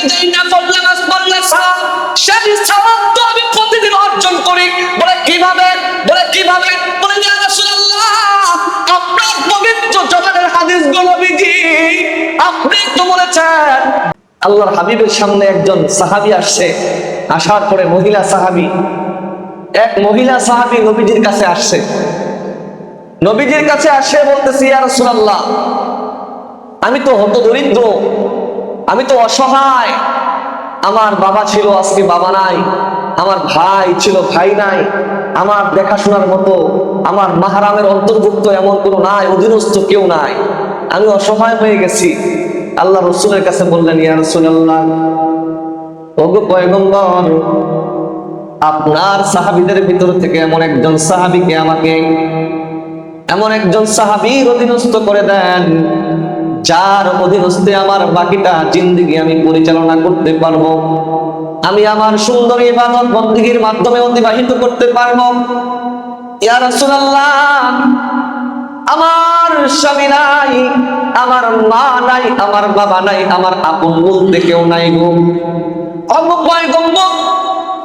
যেই নফল নামাজ পড়লে সওয়াব, সেই সওয়াব তো আমি প্রতিদিন অর্জন করি। বলে কিভাবে? বলে কিভাবে? বলে ইয়া রাসূলুল্লাহ, আপনার পবিত্র জবানের হাদিসগুলো নবীজি আপনি তো বলেছেন। আল্লাহর হাবিবের সামনে একজন সাহাবী আসছে, আসার পরে মহিলা সাহাবী, এক মহিলা সাহাবী নবীজির কাছে আসছে। নবীজির কাছে আসে বলতেছি, ইয়া রাসূলুল্লাহ, আমি তো হতদরিদ্র, আমি তো অসহায়, আমার বাবা ছিল আজকে বাবা নাই, আমার ভাই ছিল ভাই নাই, আমার দেখাশোনার মতো আমার মাহরামের অন্তর্ভুক্ত এমন কোনো নাই, অধীনস্থ কেউ নাই, আমি অসহায় হয়ে গেছি। আল্লাহ রাসূলের কাছে বললেন, ইয়া রাসূলুল্লাহ, ওগো পয়গম্বর, আপনার সাহাবীদের ভিতর থেকে এমন একজন সাহাবীকে আমাকে, এমন একজন সাহাবীর অধীনস্থ করে দেন, যার অধীনস্থে আমার বাকিটা জিন্দেগি আমি পরিচালনা করতে পারবো, আমি আমার সুন্দর ইবাদত বন্দেগীর মাধ্যমে অতিবাহিত করতে পারবো। ইয়া রাসূলুল্লাহ, আমার স্বামী নাই, আমার মা নাই, আমার বাবা নাই, আমার আপন বলতে কেউ নাই গো।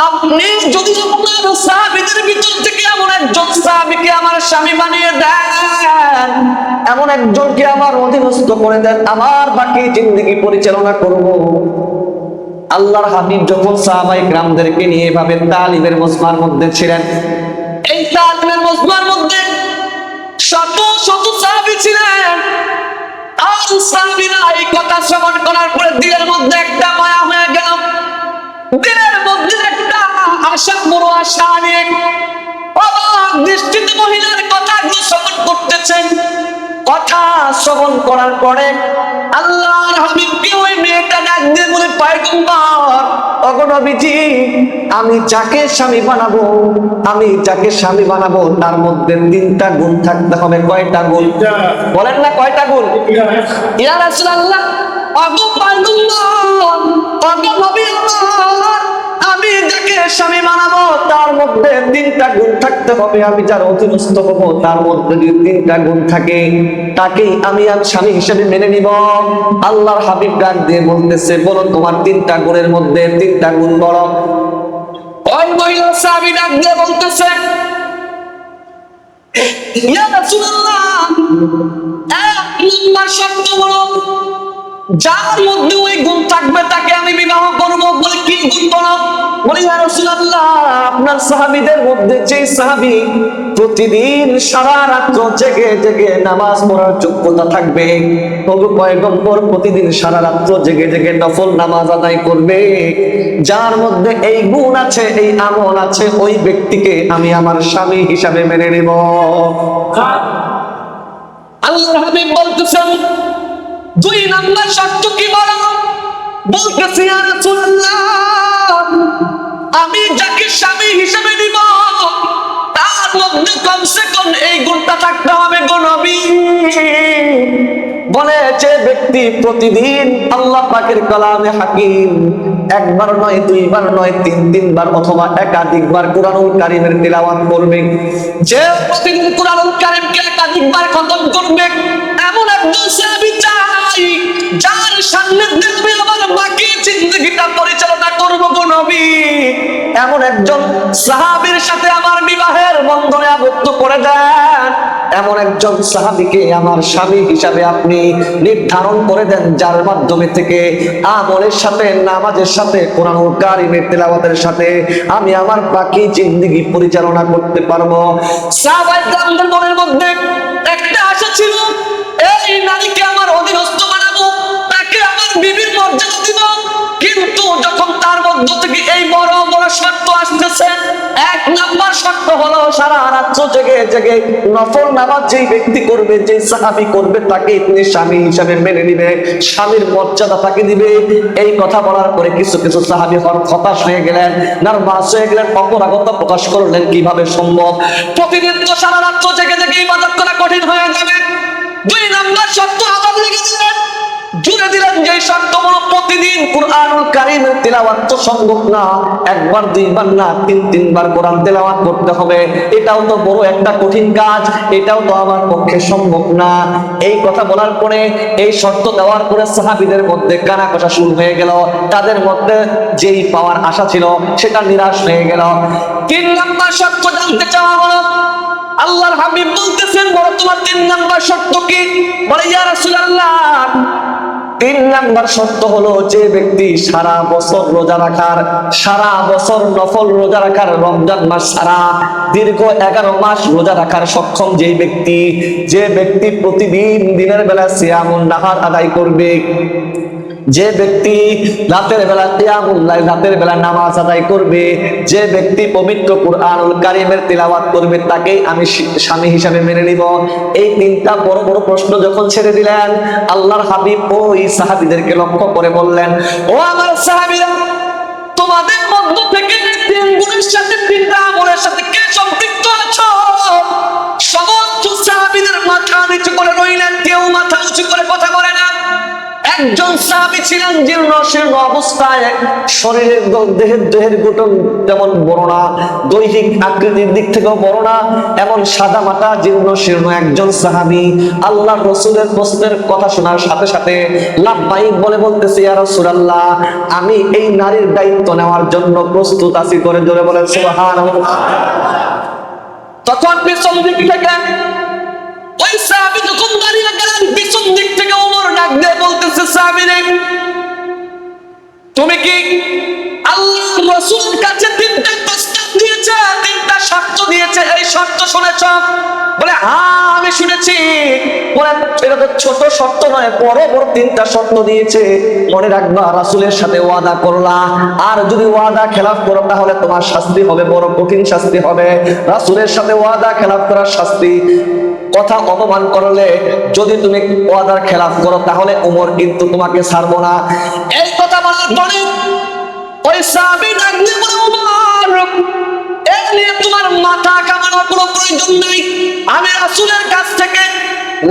আপনি যদি আপনার সাহাবীদের ভিতর থেকে এমন একজন সাহাবীকে আমার স্বামী বানিয়ে দেন, এমন একজনকে আমার অধীনস্থ করে দেন, আমার বাকি জিন্দেগি পরিচালনা করব। আল্লাহর হাবিব যখন সাহাবায়ে কিরামদেরকে নিয়ে এভাবে তালিমের মজমার মধ্যে ছিলেন, এই তালিমের মজমার মধ্যে শত শত সাহাবী ছিলেন, আর সাহাবীরা এই কথা শ্রবণ করার পরে দিলের মধ্যে একটা মায়া হয়ে গেল, দিলের মধ্যে একটা আশা, বড় আশা নিয়ে অবাক দৃষ্টিতে মহিলার কথা শ্রবণ করতেছেন। কথা শ্রবণ করার পরে আল্লাহর হাবিবকে ওই মেয়েটা ডাক দিয়ে বলে, পয়গম্বর, ওগো নবীজি, আমি যাকে স্বামী বানাবো, আমি যাকে স্বামী বানাবো তার মধ্যে 3টা গুণ থাকতে হবে। কয়টা গুণ? বলেন না কয়টা গুণ? ইয়া রাসূলুল্লাহ, ওগো পয়গম্বর, ওগো নবী আমার, আমি যাকে স্বামী বানাবো তার মধ্যে 3টা গুণ থাকতে হবে। আমি যার অধীনস্থ হবো তার মধ্যে যদি 3টা গুণ থাকে, তাকেই আমি আর স্বামী হিসেবে মেনে নিব। আল্লাহর হাবিব ডাক দিয়ে বলতেছে, বলো তোমার 3টা গুণের মধ্যে 3টা গুণ বলো। ওই মহিলা সাহাবী ডাক দিয়ে বলতেছে, ইয়া রাসূলুল্লাহ, এক নম্বর শর্ত হলো যার মধ্যে ওই গুণ থাকবে তাকে আমি বিবাহ করব। বলে কি গুণ বলো? বলে ইয়া রাসূলুল্লাহ, আপনার সাহাবীদের মধ্যে যে সাহাবী প্রতিদিন সারা রাত জেগে জেগে নামাজ পড়ার যোগ্যতা থাকবে, ওগো পয়গম্বর, প্রতিদিন সারা রাত জেগে জেগে নফল নামাজ আদায় করবে, যার মধ্যে এই গুণ আছে, এই আমল আছে, ওই ব্যক্তিকে আমি আমার স্বামী হিসাবে মেনে নেব। আল্লাহর হাবিব বলতেছেন, 2 নাম্বার শর্ত কি বলো? বলতেছি, ইয়া রাসূলুল্লাহ, আমি যাকে স্বামী হিসেবে নিব তার মধ্যে কমসে কম এই গুণটা থাকতে হবে গো নবী। বলে যে ব্যক্তি প্রতিদিন আল্লাহ পাকের কালামে হাকিম একবার নয়, 2বার নয়, 3বার অথবা একাধিকবার কুরআনুল কারীমের তিলাওয়াত করবে, যে প্রতিদিন কুরআনুল কারীমকে একাধিকবার খতম করবে, এমন একজন সাহাবী চাই যার সান্নিধ্যে আমি আমার বাকি জিন্দেগিটা পরিচালনা করব গো নবী। এমন একজন সাহাবীর সাথে আমার বিবাহের বন্ধনে আবদ্ধ করে দেন, এমন একজন সাহাবীকে আমার স্বামী হিসাবে আপনি নির্ধারণ করে দেন, যার মাধ্যমে থেকে আমলের সাথে, নামাজের সাথে, কুরআনুল কারীমের তেলাওয়াতের সাথে আমি আমার বাকি জিন্দেগি পরিচালনা করতে পারবো। সাহাবায়ে কেরামদের মনের মধ্যে একটা আশা ছিল, এই নারীকে আমার অধীনস্থ বানাবো, তাকে আমার বিবির মর্যাদা দিব। কিন্তু যখন তার মধ্য থেকে এই বড় বড় শর্ত আসতেছে, 1 নাম্বার শর্ত হলো সারা রাত জেগে জেগে নফল নামাজ যেই ব্যক্তি করবে, যে সাহাবী করবে, তাকে তিনি স্বামী হিসাবে মেনে নিবে, স্বামীর মর্যাদা তাকে দিবে। এই কথা বলার পরে কিছু কিছু সাহাবী হতাশ হয়ে গেলেন, নার্ভাস হয়ে গেলেন, অপরাগতা প্রকাশ করলেন, কিভাবে সম্ভব? প্রতিদিন তো সারা রাত জেগে জেগে ইবাদত করা কঠিন হয়ে যাবে। 2 নাম্বার শর্ত আবার লিখে দিলেন, জুড়ে দিলেন যে শর্ত হলো প্রতিদিন কুরআনুল কারীমের তেলাওয়াত তো সম্ভব না, একবার দুইবার না, তিনবার কোরআন তেলাওয়াত করতে হবে। এটাও তো বড় একটা কঠিন কাজ, এটাও তো আমার পক্ষে সম্ভব না। এই কথা বলার পরে, এই শর্ত দেওয়ার পরে সাহাবীদের মধ্যে কানাকষা শুরু হয়ে গেল। তাদের মধ্যে যেই পাওয়ার আশা ছিল সেটা নিরাশ হয়ে গেল। 3 নাম্বার শর্ত জানতে চাওয়া হলো, আল্লাহর হাবিব বলতেছেন, বলো তোমার 3 নাম্বার শর্ত কি? বলে ইয়া রাসূলুল্লাহ 3 নাম্বার শর্ত হলো, যে ব্যক্তি সারা বছর রোজা রাখার, সারা বছর নফল রোজা রাখার, রমজান মাস সারা দীর্ঘ 11 মাস রোজা রাখার সক্ষম যে ব্যক্তি প্রতিদিন দিনের বেলা সিয়ামুন নাহার আদায় করবে, যে ব্যক্তি রাতের বেলা কিয়ামুল লাইল, রাতের বেলা নামাজ আদায় করবে, যে ব্যক্তি পবিত্র কুরআনুল কারীমের তিলাওয়াত করবে, তাকেই আমি স্বামী হিসাবে মেনে নিব। এই 3টা বড় বড় প্রশ্ন যখন ছেড়ে দিলেন, আল্লাহর হাবিব ওই সাহাবীদেরকে লক্ষ্য করে বললেন, ও আমার সাহাবীরা, তোমাদের মধ্য থেকে 3 গুণের সাথে 3টা আমলের সাথে কে সম্পৃক্ত আছো? সমস্ত সাহাবীদের মাথা নিচু করে রইলেন, কেউ মাথা উঁচু করে কথা বলে না। একজন সাহাবী ছিলেন জীর্ণ শীর্ণ অবস্থায়, শরীরের দেহের গঠন যেমন বড় না, দৈহিক আকৃতির দিক থেকেও বড় না, এমন সাদা মাটা জীর্ণ শীর্ণ একজন সাহাবী আল্লাহর রাসূলের প্রশ্নের কথা শোনার সাথে সাথে লাব্বাইক বলে বলতেছে, ইয়া রাসূলুল্লাহ, আমি এই নারীর দায়িত্ব নেওয়ার জন্য প্রস্তুত আছি। করে জোরে বলেন সুবহানাল্লাহ। তখন পিছন দিক থেকে ওই সাহাবী যখন দাঁড়িয়ে গেলেন, পিছন দিক থেকে ওমর ডাক দিয়ে বলতেছে, সাহাবী রে, তুমি কি আল্লাহর রাসূলের কাছে 3টা প্রস্তাব দিয়েছে, 3টা শর্ত দিয়েছে, এই শর্ত শুনেছ? বলে হ্যাঁ আমি শুনেছি। বলে এটা তো ছোট শর্ত নয়, বড় বড় 3টা শর্ত দিয়েছে। মনে রাখবা, রাসূলের সাথে ওয়াদা করলা, আর যদি ওয়াদা খেলাফ করো তাহলে তোমার শাস্তি হবে, বড় কঠিন শাস্তি হবে। রাসূলের সাথে ওয়াদা খেলাফ করার শাস্তি, কথা অপমান করলে যদি তুমি ওয়াদার খেলাফ করো তাহলে ওমর কিন্তু তোমাকে ছাড়বো না। এই কথা বলার পরে ওই সাহাবী ডাক দিয়ে বলে, ওমর, এই নিয়ে তোমার মাথা কামানোর কোনো প্রয়োজন নাই। আমি রাসূলের কাছ থেকে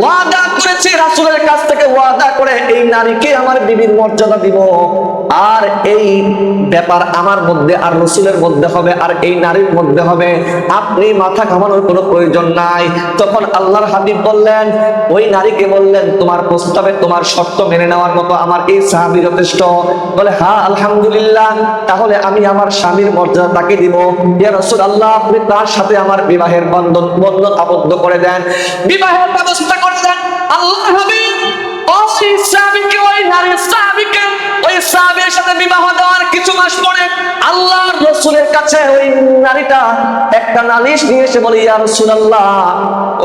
ওয়াদা করেছি, রাসূলের কাছ থেকে ওয়াদা করে এই নারীকে আমার বিবির মর্যাদা দিব, আর এই ব্যাপার আমার মধ্যে আর রাসূলের মধ্যে হবে, আর এই নারীর মধ্যে হবে। আপনি মাথা ঘামানোর কোনো প্রয়োজন নাই। তখন আল্লাহর হাবিব বললেন, ওই নারীকে বললেন, তোমার প্রস্তাবে, তোমার শর্ত মেনে নেওয়ার মতো আমার এই সাহাবী যথেষ্ট। বলে হ্যাঁ আলহামদুলিল্লাহ, তাহলে আমি আমার স্বামীর মর্যাদা তাকে দিব। ইয়া রাসূলুল্লাহ, আপনি তার সাথে আমার বিবাহের বন্ধন আবদ্ধ করে দেন, বিবাহের ব্যবস্থা করে দেন। আল্লাহর হাবিব ওই সাহাবীকে, ওই নারীর সাহাবীকে, ওই সাহাবীর সাথে বিবাহ দেওয়ার কিছু মাস পরে আল্লাহর রাসূলের কাছে ওই নারীটা একটা নালিশ নিয়ে এসে বলে, ইয়া রাসূলুল্লাহ,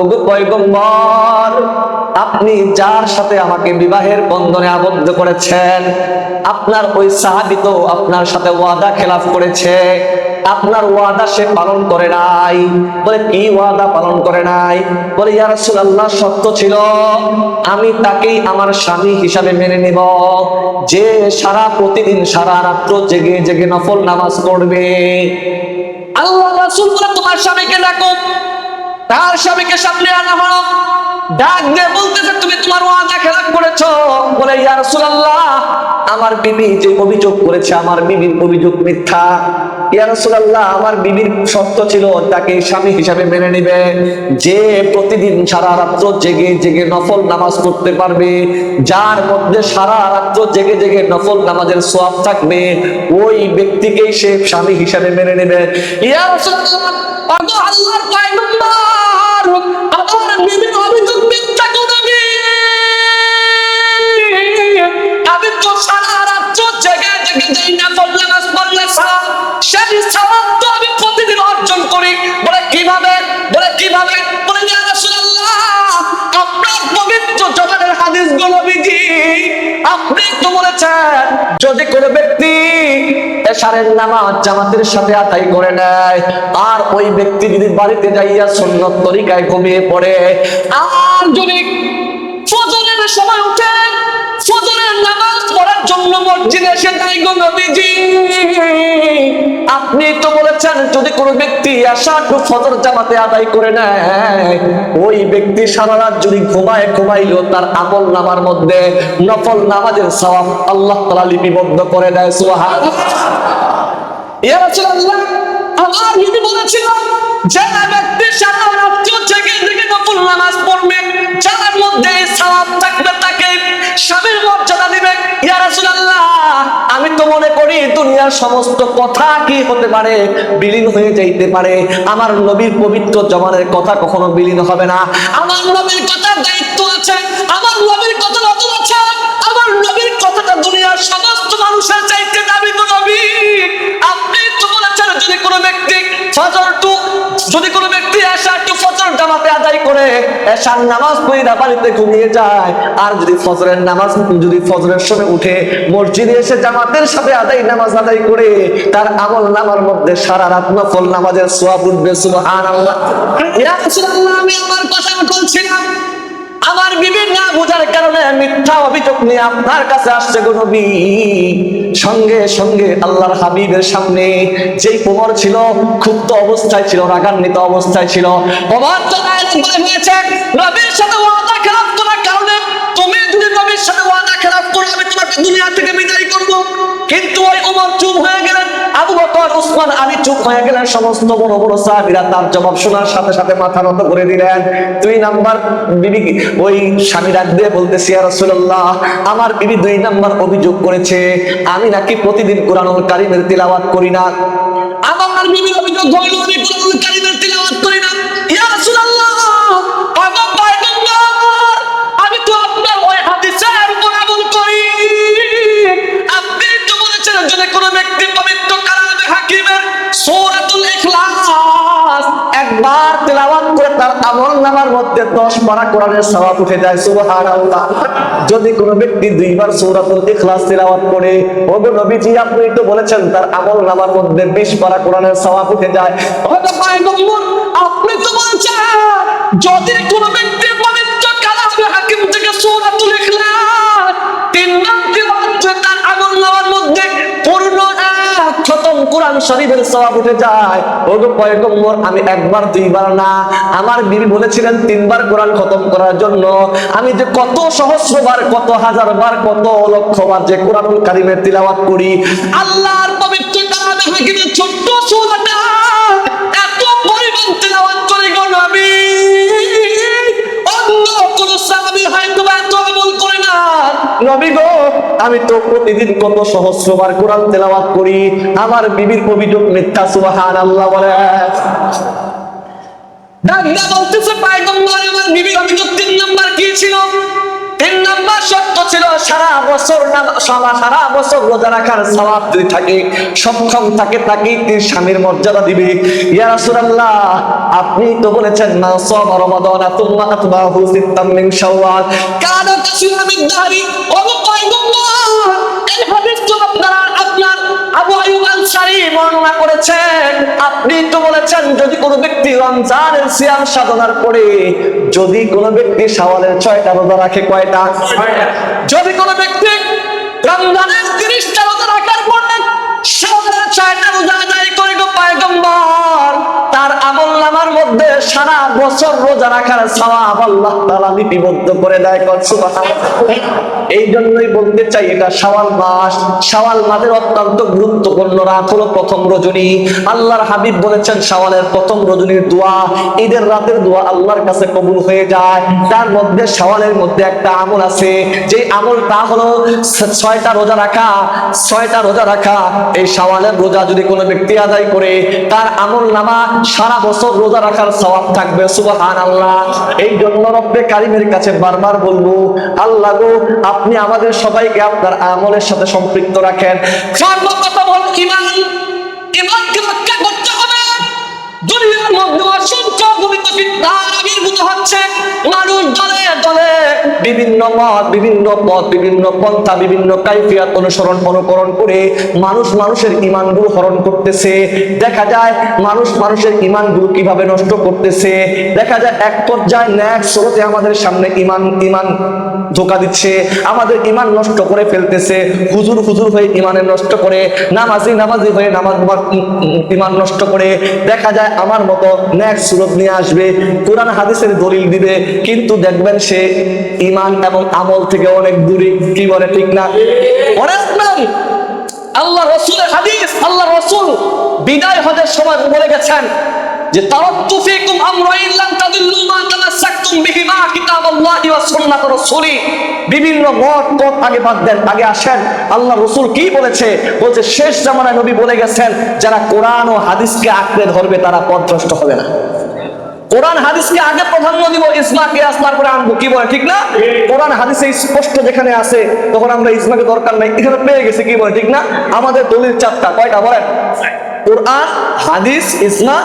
ওগো পয়গম্বর, আপনি যার সাথে আমাকে বিবাহের বন্ধনে আবদ্ধ করেছেন, আপনার ওই সাহাবী তো আপনার সাথে ওয়াদা খেলাফ করেছে, আপনার ওয়াদা সে পালন করে নাই। বলে কি ওয়াদা পালন করে নাই? বলে ইয়া রাসূলুল্লাহ, শর্ত ছিল আমি তাকেই আমার স্বামী হিসাবে মেনে নেব, যে প্রতিদিন সারা রাত্র জেগে জেগে নফল নামাজ পড়বে। আল্লাহ রাসূল বলে, তোমার স্বামীকে ডাকো। তার স্বামীকে সামনে আনা হলো, ডাক দিয়ে বলতেছে, তুমি তোমার ওয়াদা খেলাফ করেছো। বলে ইয়া রাসূলুল্লাহ, আমার বিবি যে অভিযোগ করেছে, আমার বিবির অভিযোগ মিথ্যা। ইয়া রাসূলুল্লাহ, আমার বিবির শর্ত ছিল তাকে স্বামী হিসাবে মেনে নেবে, যে প্রতিদিন সারা রাত্র জেগে জেগে নফল নামাজ পড়তে পারবে, যার মধ্যে সারা রাত্র জেগে জেগে নফল নামাজের সওয়াব থাকবে, ওই ব্যক্তিকেই সে স্বামী হিসাবে মেনে নেবে। ইয়া রাসূলুল্লাহ, আল্লাহর পয়গম্বর, আমার বিবির অভিযোগ মিথ্যা করবে, আমি তো সারা রাত্র জেগে জেগে যেই নফল নামাজ পড়লে সেই সওয়াব তো আমি প্রতিদিন অর্জন করি। বলে কিভাবে? বলে কিভাবে? বলে ইয়া রাসূলুল্লাহ, আপনার পবিত্র জবানের হাদিসগুলো বিধি, আপনি তো বলেছেন যদি কোনো ব্যক্তি এশারের নামাজ জামাতের সাথে আদায় করে নেয়, আর ওই ব্যক্তি যদি বাড়িতে যাইয়া সুন্নত তরিকায় ঘুমিয়ে পড়ে, আর যদি ফজরের সময় উঠে ফজরের নামাজ পড়ার জন্য মসজিদে এসে যাই গো নবীজি। আপনি তো বলেছেন যদি কোনো ব্যক্তি আশাটু ফজর জামাতে আদায় করে নেয়, ওই ব্যক্তি সারা রাত যদি ঘুমাইলো তার আমল নামার মধ্যে নফল নামাজের সওয়াব আল্লাহ তাআলা লিপিবদ্ধ করে দেয়। সুবহানাল্লাহ। ইয়া রাসূলুল্লাহ, আমার নবী বলেছিলেন যে ব্যক্তি সারা রাত জেগে জেগে নফল নামাজ পড়বে, যার মধ্যে সওয়াব থাকবে তাকে স্বামীর মর্যাদা দিবে। ইয়া রাসূলুল্লাহ, আমি তো মনে করি দুনিয়ার সমস্ত কথা কি হতে পারে, বিলীন হয়ে যাইতে পারে, আমার নবীর পবিত্র জবানের কথা কখনো বিলীন হবে না। আমার নবীর কথার দায়িত্ব আছে, আমার নবীর কথা নতুন আছে, আমার নবীর কথাটা দুনিয়ার সমস্ত মানুষের চাইতে দাবি তো নবী। আপনি তো বলেছেন যদি কোনো ব্যক্তি এশার টু ফজর জামাতে আদায় করে এশার নামাজ পড়ে বাড়িতে ঘুমিয়ে যায়, আর যদি ফজরের সময় উঠে মসজিদে এসে জামাতের সাথে নামাজ আদায় করে, তার আমল নামার মধ্যে সারা রাত নফল নামাজের সওয়াব উঠবে। সুবহানাল্লাহ। ইয়া রাসূলুল্লাহ, আমি আমার কথা বলছিলাম, আমার বিবির না বুঝার কারণে মিথ্যা অভিযোগ নিয়ে আপনার কাছে আসছে গো নবী। সঙ্গে সঙ্গে আল্লাহর হাবিবের সামনে যেই ওমর ছিল, ক্ষুব্ধ অবস্থায় ছিল, রাগান্বিত অবস্থায় ছিল, ওমর তো হয়েছে নবীর সাথে ওয়াদা খেলাপ করার কারণে, তুমি যদি নবীর সাথে ওয়াদা খেলাপ করো আমি তোমাকে দুনিয়া থেকে বিদায় করব। কিন্তু ওই ওমর চুপ হয়ে গেলেন, আবু বকর, উসমান আলী চুপ হয়ে গেলেন, সমস্ত বড় বড় সাহাবীরা তার জবাব শোনার সাথে সাথে মাথা নত করে দিলেন। 2 নাম্বার বিবি, ওই স্বামী ডাক দিয়ে বলতেছি, ইয়া রাসূলুল্লাহ, আমার বিবি 2 নাম্বার অভিযোগ করেছে আমি নাকি প্রতিদিন কোরআনুল কারীমের তিলাওয়াত করি না। আমার বিবির অভিযোগ হলো আমি কোরআনুল কারীমের তিলাওয়াত করি না। ইয়া রাসূলুল্লাহ, আমার পয়গম্বর, আমি তো আপনার ওই হাদিসের উপর আমল করি। আপনি তো বলেছেন যদি কোনো ব্যক্তি পবিত্র কালামে হাকিমের সূরাতুল ইখলাস একবার তিলাওয়াত করে তার আমল নামার মধ্যে 10 পারা কোরআনের সওয়াব উঠে যায়। সুবহানাল্লাহ। যদি কোনো ব্যক্তি 2 বার সূরাতুল ইখলাস তিলাওয়াত করে, ওগো নবীজি আপনি তো বলেছেন তার আমল নামার মধ্যে 20 পারা কোরআনের সওয়াব উঠে যায়। ওগো পয়গম্বর, আপনি তো বলেছেন যদি কোনো ব্যক্তি পবিত্র কালামে হাকিম থেকে সূরাতুল ইখলাস 3 বার তিলাওয়াত করে তার আমল নামার মধ্যে পূর্ণ খতম কোরআন শরীফের সওয়াব উঠে যায়। ওগো পয়গম্বর, আমি একবার 2 বার না, আমার বিবি বলেছিলেন 3 বার কোরআন খতম করার জন্য। আমি যে কত সহস্রবার, কত হাজারবার, কত লক্ষবার যে কোরআনুল কারীমের তিলাওয়াত করি, আল্লাহর পবিত্র কালামে হাকিমের ছোট্ট সূরাটা এত পরিমাণ তিলাওয়াত করি গো নবী, অন্য কোন সাহাবী হয়তো এত আমল করে না। নবী গো, আমি তো প্রতিদিন কত সহস্রবার কোরআন তেলাওয়াত করি। আমার বিবির অভিযোগ মিথ্যা। সুবহানাল্লাহ বলে ডাকদা বলতেছে, পয়গম্বর, আমার বিবির অভিযোগ 3 নাম্বার কি ছিল? 3 নাম্বার সত্য ছিল সারা বছর রোজা রাখার সওয়াব যদি থাকে, সক্ষম থাকে, তাকে স্বামীর মর্যাদা দিবে। ইয়া রাসূলুল্লাহ, আপনি তো বলেছেন না সাওমা রমাদান তুম্মা আতবাহু সিত্তাম মিন শাওয়াল কানা কাসিরা মিন দাহরি। ও পয়গম্বর, এই হাদিস তো আপনার আবু আইয়ুব আনসারী বর্ণনা করেছেন। আপনি তো বলেছেন যদি কোনো ব্যক্তি রমজানের সিয়াম সাধনার পরে যদি কোনো ব্যক্তি শাওয়ালের 6টা রোজা রাখে, কয়টা? 6টা। যদি কোনো ব্যক্তি রমজানের 30টা রোজা রাখার পরে শাওয়ালের 6টা রোজা আদায় করে গো পয়গম্বর, তার আমল নামার মধ্যে সারা বছর রোজা রাখার সওয়াব আল্লাহ তাআলা লিপিবদ্ধ করে দেয়। সুবহানাল্লাহ। এই জন্যই বলতে চাই, এটা শাওয়াল মাস, শাওয়াল মাসের অত্যন্ত গুরুত্বপূর্ণ রাত হলো প্রথম রজনী। আল্লাহর হাবিব বলেছেন শাওয়ালের প্রথম রজনীর দোয়া, ঈদের রাতের দোয়া আল্লাহর কাছে কবুল হয়ে যায়। তার মধ্যে শাওয়ালের মধ্যে একটা আমল আছে, যে আমলটা হলো 6টা রোজা রাখা। 6টা রোজা রাখা, এই শাওয়ালের রোজা যদি কোনো ব্যক্তি আদায় করে, তার আমল নামা সারা বছর রোজা রাখার সওয়াব থাকবে। সুবহানাল্লাহ। এই জন্য রব্বে কারীমের কাছে বারবার বলবো, আল্লাহ গো, আপনি আমাদের সবাইকে আপনার আমলের সাথে সম্পৃক্ত রাখেন। সর্বপ্রথম হল ঈমান। ঈমানকে রক্ষা করতে হবে। দুনিয়ার মধ্যে অসংখ্য পবিত্র ফিতনার আবির্ভূত হচ্ছে, মানুষ দলে দলে বিভিন্ন মত, বিভিন্ন পথ, বিভিন্ন পন্থা, বিভিন্ন কাইফিয়াত অনুকরণ করে মানুষের ঈমানগুলো হরণ করতেছে। দেখা যায় মানুষের ঈমানগুলো কিভাবে নষ্ট করতেছে। দেখা যায় এক পর্যায়ে ন্যাক স্রোতে আমাদের সামনে ঈমান ধোঁকা দিচ্ছে, আমাদের ঈমান নষ্ট করে ফেলতেছে। হুজুর হয়ে ঈমানের নষ্ট করে, নামাজি হয়ে ঈমান নষ্ট করে। দেখা যায় আমার মতো ন্যাক স্রোত নিয়ে আসবে, কোরআন হাদিসের দলিল দিবে, কিন্তু দেখবেন সে ঈমান এবং আমল থেকে অনেক দূরে। কি বলে ঠিক না? অনেক নাই। আল্লাহ রাসূলের হাদিস, আল্লাহ রাসূল বিদায় হজের সময় বলে গেছেন যে তারাক্তু ফীকুম আমরাইন লান তাদিল্লু মা তামাসসাকতুম বিহিমা কিতাবাল্লাহি ওয়া সুন্নাত রাসূলি। বিভিন্ন পথ আগে বাদ দেন, আগে আসেন আল্লাহ রাসূল কি বলেছে। বলছে শেষ জামানায় নবী বলে গেছেন যারা কোরআন ও হাদিসকে আঁকড়ে ধরবে তারা পথভ্রষ্ট হবে না। কোরআন হাদিসকে আগে প্রাধান্য দিব, ইসমাকে আসমার পরে আনবো। কি বলে ঠিক না? কোরআন হাদিসে স্পষ্ট যেখানে আছে তখন আমরা ইসমাকে দরকার নাই, এখানে পেয়ে গেছি। কি বলে ঠিক না? আমাদের দলিল চারটা, কয়টা বলেন? কোরআন, হাদিস, ইসমা,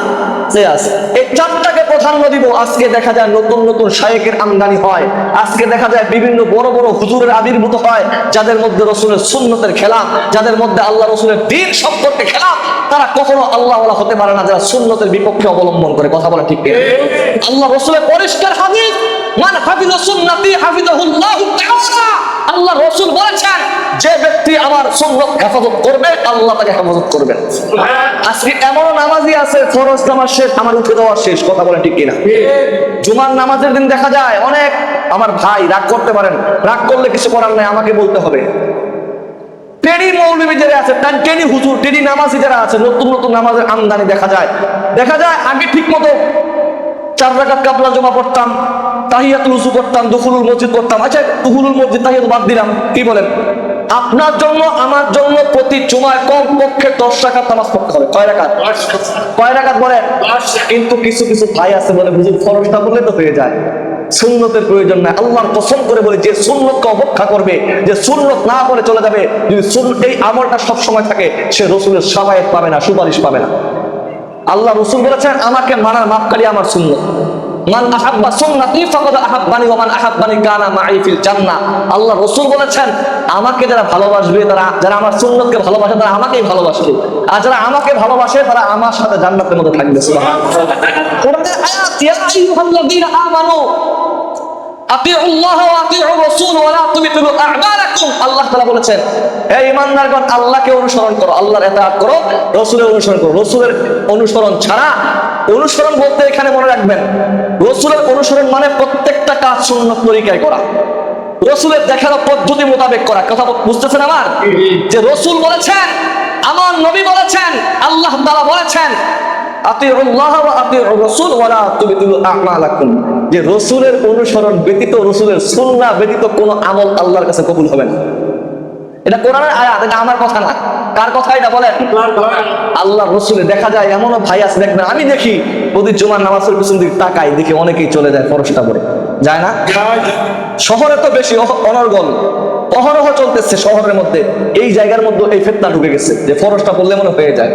কিয়াস, এই চারটাকে প্রাধান্য দিব। আজকে দেখা যায় নতুন শায়েখের আমদানি হয়। আজকে দেখা যায় বিভিন্ন বড় হুজুরের আবির্ভূত হয় যাদের মধ্যে রাসূলের সুন্নতের খেলাফ, যাদের মধ্যে আল্লাহ রাসূলের দ্বীন সম্পর্কে খেলাফ। তারা কখনো আল্লাহওয়ালা হতে পারে না যারা সুন্নতের বিপক্ষে অবলম্বন করে। কথা বলা ঠিক কিনা? আল্লাহ রাসূলের পরিষ্কার হাদিস, মান হাফিজা সুন্নতি হাফিজাহুল্লাহু তাআলা। আল্লাহ রাসূল বলেছেন যে ব্যক্তি আমার সুন্নাত হেফাজত করবে আল্লাহ তাকে হেফাজত করবেন। আজকে এমন নামাজি আছে ফরজ নামাজ শেষ আমার উঠে দেওয়া শেষ। কথা বলে ঠিক কিনা? জুমার নামাজের দিন দেখা যায় অনেক আমার ভাই রাগ করতে পারেন, রাগ করলে কিছু করার নাই, আমাকে বলতে হবে। টেডি মৌলবী যারা আছে, টেডি হুজুর, টেডি নামাজি যারা আছে, নতুন নামাজের আমদানি দেখা যায় আগে ঠিক মতো 4 রাকাত কাবলা জমা পড়তাম, তাহিয়াতুল ওযু করতাম, দুখুলুল মসজিদ করতাম। আচ্ছা দুখুলুল মসজিদ তাহিয়াত বাদ দিলাম, কি বলেন? আপনার জন্য আমার জন্য প্রতি জুমায় কমপক্ষে 10 রাকাত নামাজ পড়তে হবে। কয় রাকাত? কয় রাকাত বলেন? কিন্তু কিছু ভাই আছে বলে হুজুর ফরজটা বললে তো হয়ে যায়, সুন্নতের প্রয়োজন নাই। আল্লাহর কসম করে বলে যে সুন্নতকে অবজ্ঞা করবে, যে সুন্নত না করে চলে যাবে, যদি এই আমলটা সব সময় থাকে সে রাসূলের শাফায়াত পাবে না, সুপারিশ পাবে না। আল্লাহ রাসূল বলেছেন আমাকে মানার মাপকাঠি আমার সুন্নাত। মান আহাব্বা সুন্নতি ফাকাদ আহাব্বানি ওয়া মান আহাব্বানি কানা মাই ফিল জান্নাহ। আল্লাহ রাসূল বলেছেন আমাকে যারা ভালোবাসবে, যারা আমার সুন্নতকে ভালোবাসে তারা আমাকেই ভালোবাসবে, আর যারা আমাকে ভালোবাসে তারা আমার সাথে জান্নাতের মধ্যে থাকবে। সুবহানাল্লাহ। কোরআনের আয়াত ইয়া আইয়ুহাল্লাযীনা আমানু আতিউল্লাহ ওয়া আতিউর রাসূল ওয়া লা তুবতিলু আ'মালাকুম। আল্লাহ তাআলা বলেছেন হে ঈমানদারগণ আল্লাহকে অনুসরণ করো, আল্লাহর ইতাআত করো, রাসূলের অনুসরণ করো। রাসূলের অনুসরণ ছাড়া, অনুসরণ বলতে এখানে মনে রাখবেন রাসূলের অনুসরণ মানে প্রত্যেকটা কাজ সুন্নাত তরিকায় করা, রাসূলের দেখানো পদ্ধতি মোতাবেক করা। কথা বুঝতেছেন আমার? যে রাসূল বলেছেন, আমার নবী বলেছেন, আল্লাহ তাআলা বলেছেন আতিউল্লাহ ওয়া আতিউর রাসূল ওয়া লা তুবতিলু আ'মালাকুম। যে রাসূলের অনুসরণ ব্যতীত, রাসূলের সুন্নাহ ব্যতীত কোনো আমল আল্লাহর কাছে কবুল হবে না। এটা কোরআনের আয়াত, এটা আমার কথা না। কার কথা এটা বলেন? আল্লাহ রাসূলের। দেখা যায় এমনও ভাই আছে, দেখবেন আমি দেখি প্রতি জুমার নামাজের পিছন দিকে তাকাই, দেখি অনেকেই চলে যায় ফরজটা পড়ে, যায় না? শহরে তো বেশি অনর্গল, অহরহ চলতেছে শহরের মধ্যে। এই জায়গার মধ্যে এই ফিতনা ঢুকে গেছে যে ফরজটা পড়লে মনে হয়ে যায়।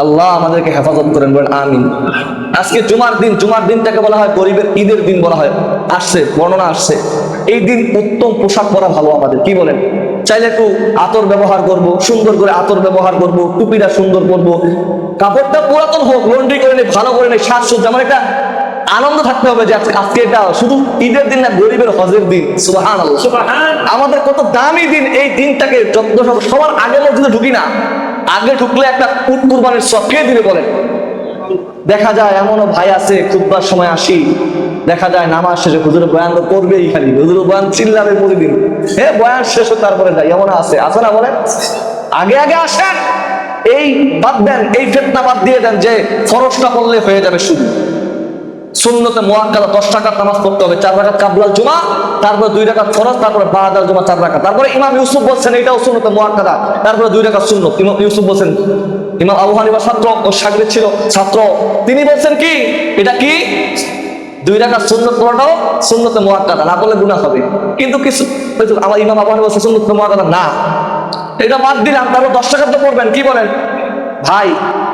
আল্লাহ আমাদেরকে হেফাজত করেন, বলেন আমিন। আজকে জুমার দিনটাকে বলা হয় গরিবের ঈদের দিন বলা হয়, আসছে বর্ণনা আসছে। এই দিন উত্তম পোশাক পরা ভালো আমাদের। কি বলেন? চাইলে একটু আতর ব্যবহার করব, সুন্দর করে আতর ব্যবহার করব, টুপিটা সুন্দর করব, কাপড়টা পুরাতন হোক লন্ড্রি করে নি, ভালো করে নি, সাজসজ্জা, আমার একটা আনন্দ থাকতে হবে যে আজকে এটা শুধু ঈদের দিন না, গরিবের হজের দিন। সুবহানাল্লাহ। আমাদের কত দামি দিন। এই দিনটাকে যত্ন সবার আগে মসজিদে ঢুকি না, আগে ঢুকলে একটা উট কুরবানির সব কে দিবে বলেন? দেখা যায় এমনও ভাই আছে খুতবার সময় আসি, দেখা যায় নামাজ শেষে হুজুর বয়ান তো করবেই, খালি হুজুর বয়ান চিল্লাবে প্রতিদিন, বয়ান শেষ হয়ে তারপরে যায়। এমন আছে না বলেন? আগে আসেন, এই বাদ দেন, এই ফিতনা বাদ দিয়ে দেন যে ফরজটা পড়লে হয়ে যাবে। শুধু সুন্নতে মুআক্কাদা 10 রাকাত নামাজ পড়তে হবে, 4 রাকাত কাবলাল জুমা, তারপরে 2 রাকাত ফরজ, তারপরে বাদাল জুমা 4 রাকাত। তারপরে ইমাম ইউসুফ বলছেন এটাও সুন্নতে মুআক্কাদা, তারপরে 2 রাকাত সুন্নত। ইমাম ইউসুফ বলছেন, ইমাম আবু হানিফা ছাত্র ও শাগিদ ছিল ছাত্র, তিনি বলছেন কি এটা কি 2 রাকাত সুন্নত পড়াটাও সুন্নতে মুআক্কাদা, না পড়লে গুনাহ হবে। কিন্তু কিছু আমার ইমাম আবু হানিফা বলছে সুন্নতে মুআক্কাদা না, এটা বাদ দিলাম, তারপর 10 রাকাত তো পড়বেন। কি বলেন ভাই?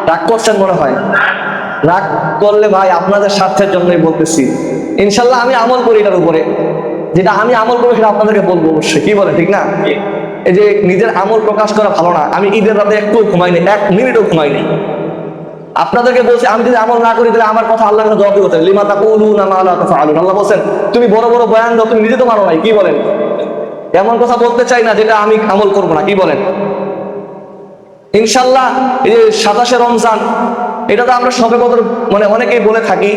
রাগ করছেন মনে হয়? রাগ করলে ভাই আপনাদের স্বার্থের জন্যই বলতেছি, ইনশাল্লাহ আমি আমল করি এটার উপরে। যেটা আমি আমল করবো সেটা আপনাদেরকে বলবো অবশ্যই, কি বলে ঠিক না? এই যে নিজের আমল প্রকাশ করা ভালো না। আমি ঈদের রাতে একটু ঘুমাইনি, 1 মিনিটও ঘুমাইনি। আপনাদেরকে বলছি আমি যদি আমল না করি তাহলে আমার কথা আল্লাহ জবাব দিতে, লিমা তাকুলুনা মা লা তাফআলুন। আল্লাহ বলেন তুমি বড় বড় বয়ান দাও, তুমি নিজে তো মানো নাই, কি বলেন? এমন কথা বলতে চাই না যেটা আমি আমল করবো না, কি বলেন? ইনশাল্লাহ এই যে 27শে রমজান, এটা তো আমরা সবে কদর মানে অনেকেই বলে থাকি।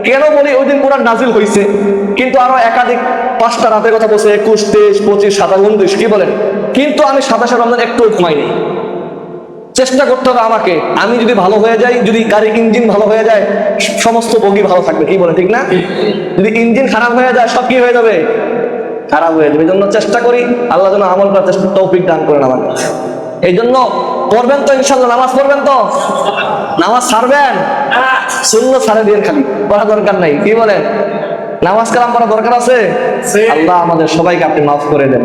কেন বলি? ওই দিন কোরআন নাজিল হয়েছে, কিন্তু আরো একাধিক 5টা রাতের কথা বলছে, 21, 23, 25, 27, 29, কি বলেন? কিন্তু আমি 27শে রমজান একটু ঘুমাইনি। চেষ্টা করতে হবে আমাকে। আমি যদি ভালো হয়ে যাই, যদি গাড়ির ইঞ্জিন ভালো হয়ে যায়, সমস্ত বগি ভালো থাকবে, কি বলে ঠিক না? যদি ইঞ্জিন খারাপ হয়ে যায়, সব কি হয়ে যাবে? খারাপ হয়ে যাবে। এই জন্য চেষ্টা করি, আল্লাহ যেন আমল করার চেষ্টা তৌফিক দান করেন আমাকে। এই জন্য পড়বেন তো ইনশাল্লাহ, নামাজ পড়বেন তো? নামাজ ছাড়বেন? সুন্নাত ছাড়ে দিয়ে খালি পড়া দরকার নাই, কি বলেন? নামাজ কালাম পড়া দরকার আছে। আল্লাহ আমাদের সবাইকে আপনি মাফ করে দেন।